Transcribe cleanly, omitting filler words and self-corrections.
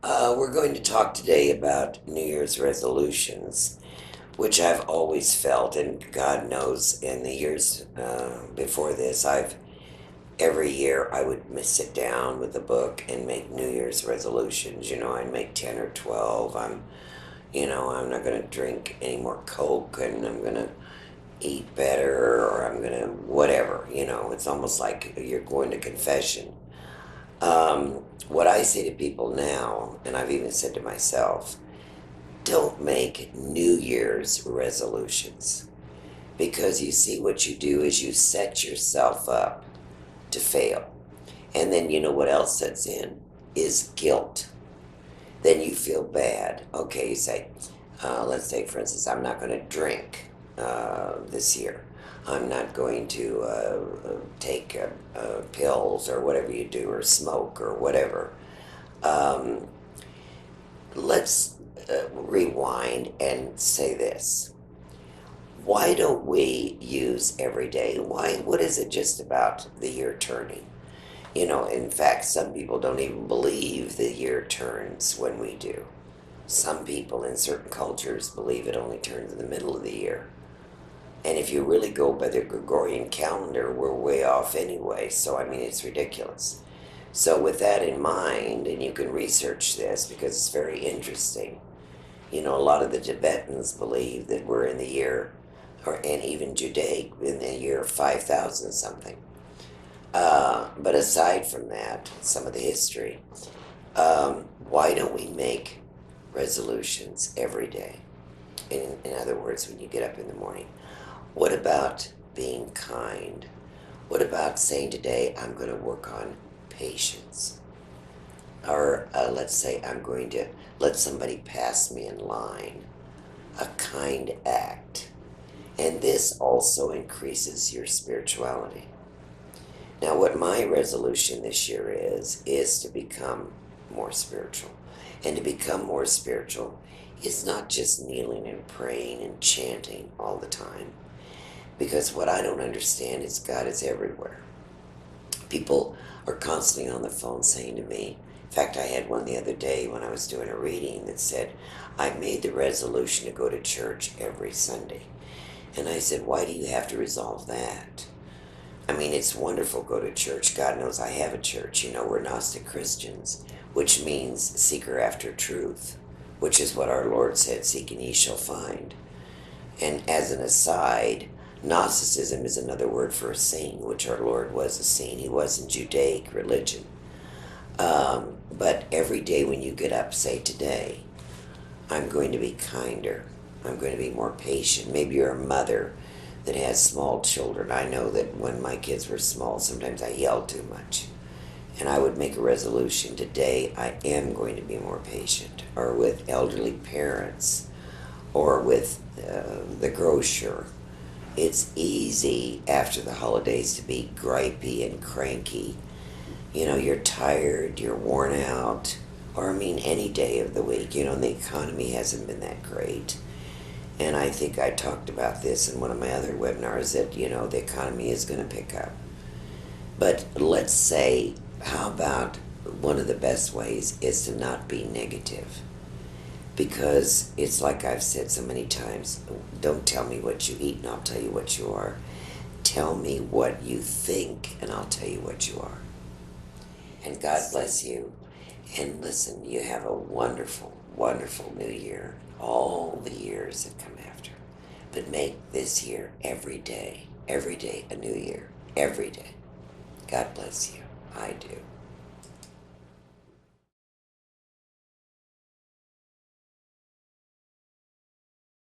We're going to talk today about New Year's resolutions, which I've always felt, and God knows, in the years before this, every year I would sit down with a book and make New Year's resolutions. I'd make 10 or 12. I'm not going to drink any more Coke, and I'm going to eat better, or I'm going to whatever. It's almost like you're going to confession. What I say to people now, and I've even said to myself, don't make New Year's resolutions. Because you see, what you do is you set yourself up to fail. And then you know what else sets in is guilt. Then you feel bad. Okay, you say, let's say, for instance, I'm not going to drink this year. I'm not going to take pills or whatever you do, or smoke or whatever. Um, let's rewind and say this. Why don't we use every day? What is it just about the year turning? In fact, some people don't even believe the year turns when we do. Some people in certain cultures believe it only turns in the middle of the year. And if you really go by the Gregorian calendar, we're way off anyway. So, I mean, it's ridiculous. So, with that in mind, and you can research this because it's very interesting, a lot of the Tibetans believe that we're in the year, and even Judaic, in the year 5,000 something. But aside from that, some of the history, why don't we make resolutions every day? In other words, when you get up in the morning, what about being kind? What about saying today, I'm going to work on patience? Or let's say I'm going to let somebody pass me in line. A kind act. And this also increases your spirituality. Now, what my resolution this year is to become more spiritual. And to become more spiritual is not just kneeling and praying and chanting all the time. Because what I don't understand is God is everywhere. People are constantly on the phone saying to me, in fact, I had one the other day when I was doing a reading that said, I made the resolution to go to church every Sunday. And I said, why do you have to resolve that? I mean, it's wonderful to go to church. God knows I have a church. We're Gnostic Christians, which means seeker after truth, which is what our Lord said, seek and ye shall find. And as an aside, Gnosticism is another word for a saint, which our Lord was a saint. He was in Judaic religion. But every day when you get up, say today, I'm going to be kinder. I'm going to be more patient. Maybe you're a mother that has small children. I know that when my kids were small, sometimes I yelled too much. And I would make a resolution, today I am going to be more patient. Or with elderly parents, or with the grocer. It's easy after the holidays to be gripey and cranky. You're tired, you're worn out, or I mean any day of the week. And the economy hasn't been that great. And I think I talked about this in one of my other webinars that, the economy is going to pick up. But let's say, how about one of the best ways is to not be negative? Because it's like I've said so many times, don't tell me what you eat and I'll tell you what you are. Tell me what you think and I'll tell you what you are. And God bless you. And listen, you have a wonderful, wonderful new year. All the years that come after. But make this year every day a new year. Every day. God bless you. I do.